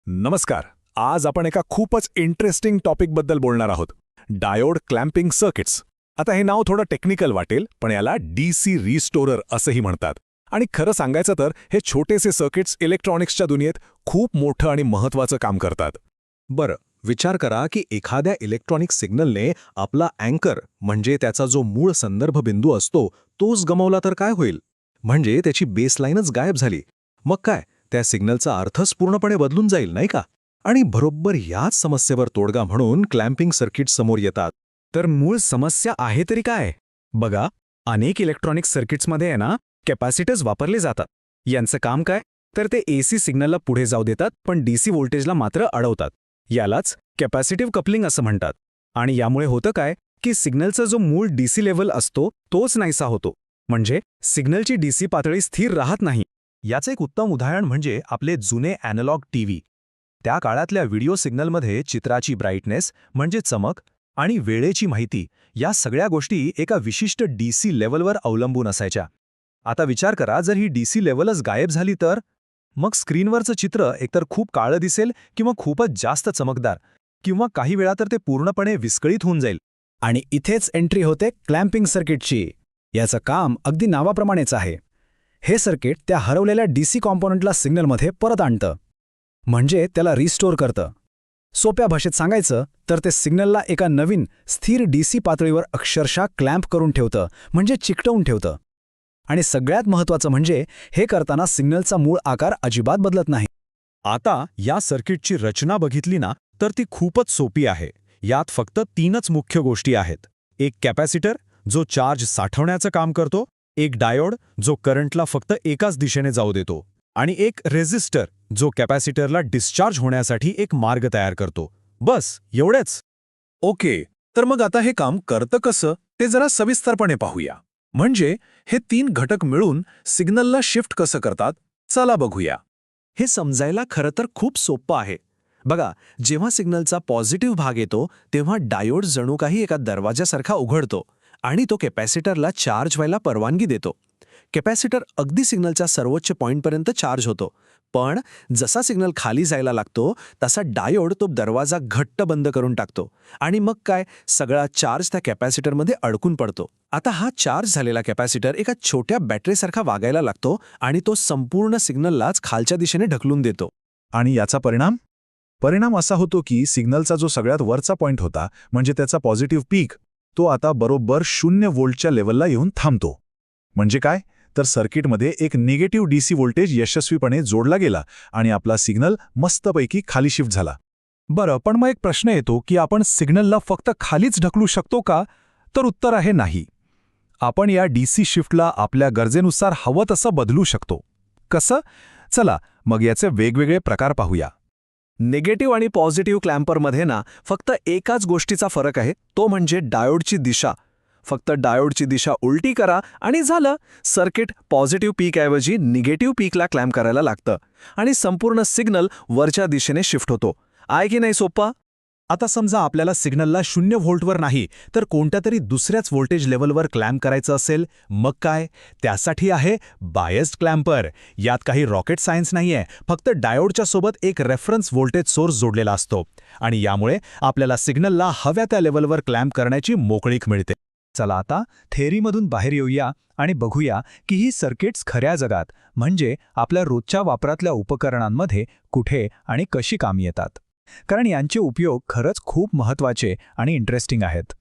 नमस्कार. आज आपण एका खूपच इंटरेस्टिंग टॉपिकबद्दल बोलणार आहोत. Diode clamping circuits. आता हे नाव थोडं टेक्निकल वाटेल, पण याला डीसी रिस्टोरर असंही म्हणतात. आणि खरं सांगायचं तर हे छोटेसे सर्किट्स इलेक्ट्रॉनिक्सच्या दुनियेत खूप मोठं आणि महत्त्वाचं काम करतात. बरं, विचार करा की एखाद्या इलेक्ट्रॉनिक सिग्नलने आपला अँकर म्हणजे त्याचा जो मूळ संदर्भ बिंदू असतो तोच गमावला तर काय होईल? म्हणजे त्याची बेसलाईनच गायब झाली. मग काय, त्या सिग्नलचा अर्थच पूर्णपणे बदलून जाईल, नाही का? आणि बरोबर याच समस्येवर तोडगा म्हणून क्लॅम्पिंग सर्किट्स समोर येतात. तर मूळ समस्या आहे तरी काय? बघा, अनेक इलेक्ट्रॉनिक सर्किट्समध्ये आहे ना, कॅपॅसिटर्स वापरले जातात. यांचं काम काय? तर ते एसी सिग्नलला पुढे जाऊ देतात, पण डीसी व्होल्टेजला मात्र अडवतात. यालाच कॅपॅसिटिव्ह कपलिंग असं म्हणतात. आणि यामुळे होतं काय की सिग्नलचा जो मूळ डीसी लेव्हल असतो तोच नाहीसा होतो. म्हणजे सिग्नलची डीसी पातळी स्थिर राहत नाही. याचं एक उत्तम उदाहरण म्हणजे आपले जुने ॲनालॉग टीव्ही. त्या काळातल्या व्हिडिओ सिग्नलमध्ये चित्राची ब्राईटनेस म्हणजे चमक आणि वेळेची माहिती या सगळ्या गोष्टी एका विशिष्ट डीसी लेव्हलवर अवलंबून असायच्या. आता विचार करा, जर ही डीसी लेव्हलच गायब झाली तर मग स्क्रीनवरचं चित्र एकतर खूप काळं दिसेल किंवा खूपच जास्त चमकदार, किंवा काही वेळा तर ते पूर्णपणे विस्कळीत होऊन जाईल. आणि इथेच एंट्री होते क्लॅम्पिंग सर्किटची. याचं काम अगदी नावाप्रमाणेच आहे. हे सर्किट त्या हरवलेल्या डीसी कॉम्पोनंटला सिग्नलमध्ये परत आणतं, म्हणजे त्याला रिस्टोर करतं. सोप्या भाषेत सांगायचं तर ते सिग्नलला एका नवीन स्थिर डीसी पातळीवर अक्षरशः क्लॅम्प करून ठेवतं, म्हणजे चिकटवून ठेवतं. आणि सगळ्यात महत्त्वाचं म्हणजे हे करताना सिग्नलचा मूळ आकार अजिबात बदलत नाही. आता या सर्किटची रचना बघितली ना तर ती खूपच सोपी आहे. यात फक्त 3च मुख्य गोष्टी आहेत. एक कॅपॅसिटर जो चार्ज साठवण्याचं काम करतो, एक डायोड जो करंटला फक्त एकाच दिशेने जाऊ देतो, आणि एक रेझिस्टर जो कॅपॅसिटरला डिस्चार्ज होण्यासाठी एक मार्ग तयार करतो. बस एवढेच. ओके, तर मग आता हे काम करतं कसं ते जरा सविस्तरपणे पाहूया. म्हणजे हे 3 घटक मिळून सिग्नलला शिफ्ट कसं करतात, चला बघूया. हे समजायला खरं तर खूप सोपं आहे. बघा, जेव्हा सिग्नलचा पॉझिटिव्ह भाग येतो तेव्हा डायोड जणू काही एका दरवाजासारखा उघडतो आणि तो कॅपॅसिटरला चार्ज व्हायला परवानगी देतो. कॅपॅसिटर अगदी सिग्नलच्या सर्वोच्च पॉईंटपर्यंत चार्ज होतो, पण जसा सिग्नल खाली जायला लागतो तसा डायोड तो दरवाजा घट्ट बंद करून टाकतो आणि मग काय, सगळा चार्ज त्या कॅपॅसिटरमध्ये अडकून पडतो. आता हा चार्ज झालेला कॅपॅसिटर एका छोट्या बॅटरीसारखा वागायला लागतो आणि तो संपूर्ण सिग्नललाच खालच्या दिशेने ढकलून देतो. आणि याचा परिणाम असा होतो की सिग्नलचा जो सगळ्यात वरचा पॉइंट होता, म्हणजे त्याचा पॉझिटिव्ह पीक, तो आता बरोबर 0 व्होल्टच्या लेव्हलला येऊन थांबतो. म्हणजे काय, तर सर्किटमध्ये एक निगेटिव्ह डीसी व्होल्टेज यशस्वीपणे जोडला गेला आणि आपला सिग्नल मस्तपैकी खाली शिफ्ट झाला. बरं, पण मग एक प्रश्न येतो की आपण सिग्नलला फक्त खालीच ढकलू शकतो का? तर उत्तर आहे नाही. आपण या डीसी शिफ्टला आपल्या गरजेनुसार हवं तसं बदलू शकतो. कसं? चला मग याचे वेगवेगळे प्रकार पाहूया. निगेटिव्ह आणि पॉझिटिव्ह क्लॅम्परमध्ये ना फक्त एकाच गोष्टीचा फरक आहे, तो म्हणजे डायोडची दिशा. फक्त डायोडची दिशा उलटी करा आणि झालं, सर्किट पॉझिटिव्ह पीकऐवजी निगेटिव्ह पीकला क्लॅम्प करायला लागतं आणि संपूर्ण सिग्नल वरच्या दिशेने शिफ्ट होतो. आहे की नाही सोपा? आता समजा आपल्याला सिग्नलला 0 व्होल्टवर नाही तर कोणत्या तरी दुसऱ्याच व्होल्टेज लेव्हलवर क्लॅम्प करायचं असेल, मग काय? त्यासाठी आहे बायस्ड क्लॅम्पर. यात काही रॉकेट सायन्स नाहीये, फक्त डायोडच्या सोबत एक रेफरन्स व्होल्टेज सोर्स जोडलेला असतो आणि यामुळे आपल्याला सिग्नलला हव्या त्या लेव्हलवर क्लॅम्प करण्याची मोकळीक मिळते. चला आता थेअरीमधून बाहेर येऊया आणि बघूया की ही सर्किट्स खऱ्या जगात, म्हणजे आपल्या रोजच्या वापरातल्या उपकरणांमध्ये कुठे आणि कशी कामी येतात. कारण यांचे उपयोग खरंच खूप महत्त्वाचे आणि इंटरेस्टिंग आहेत.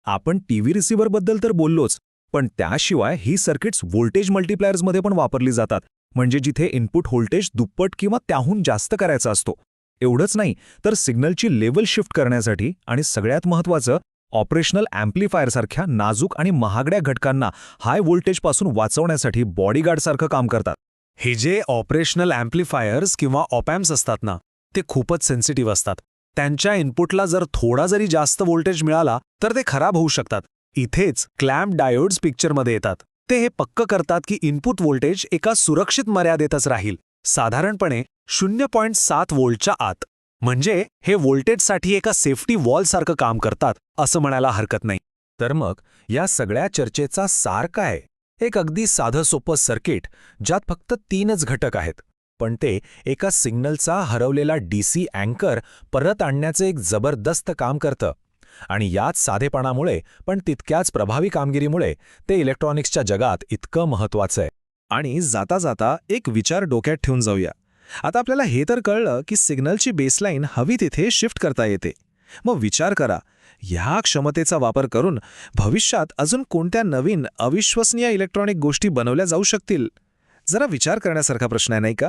आपण टीव्ही रिसिव्हरबद्दल तर बोललोच, पण त्याशिवाय ही सर्किट्स व्होल्टेज मल्टिप्लायर्समध्ये पण वापरली जातात. म्हणजे जिथे इनपुट व्होल्टेज दुप्पट किंवा त्याहून जास्त करायचा असतो. एवढंच नाही तर सिग्नलची लेव्हल शिफ्ट करण्यासाठी आणि सगळ्यात महत्त्वाचं ऑपरेशनल अँप्लिफायरसारख्या नाजूक आणि महागड्या घटकांना हाय व्होल्टेजपासून वाचवण्यासाठी बॉडीगार्डसारखं काम करतात. हे जे ऑपरेशनल अँप्लिफायर्स किंवा ऑपॅम्प्स असतात ना, ते खूपच सेन्सिटिव्ह असतात. त्यांच्या इनपुटला जर थोडा जरी जास्त व्होल्टेज मिळाला तर ते खराब होऊ शकतात. इथेच क्लॅम्प डायोड्स पिक्चरमध्ये येतात. ते हे पक्क करतात की इनपुट व्होल्टेज एका सुरक्षित मर्यादेतच राहील, साधारणपणे 0.7 व्होल्टच्या आत. म्हणजे हे व्होल्टेजसाठी एका सेफ्टी वॉलसारखं काम करतात असं म्हणायला हरकत नाही. तर मग या सगळ्या चर्चेचा सार काय? एक अगदी साधं सोपं सर्किट ज्यात फक्त 3च घटक आहेत. पण ते एका सिग्नलचा हरवलेला DC अँकर परत आणण्याचं एक जबरदस्त काम करतं. आणि याच साधेपणामुळे पण तितक्याच प्रभावी कामगिरीमुळे ते इलेक्ट्रॉनिक्सच्या जगात इतकं महत्त्वाचं आहे. आणि जाता जाता एक विचार डोक्यात ठेवून जाऊया. आता आपल्याला हे तर कळलं की सिग्नलची बेसलाईन हवी तिथे शिफ्ट करता येते. मग विचार करा, ह्या क्षमतेचा वापर करून भविष्यात अजून कोणत्या नवीन अविश्वसनीय इलेक्ट्रॉनिक गोष्टी बनवल्या जाऊ शकतील? जरा विचार करण्यासारखा प्रश्न आहे, नाही का?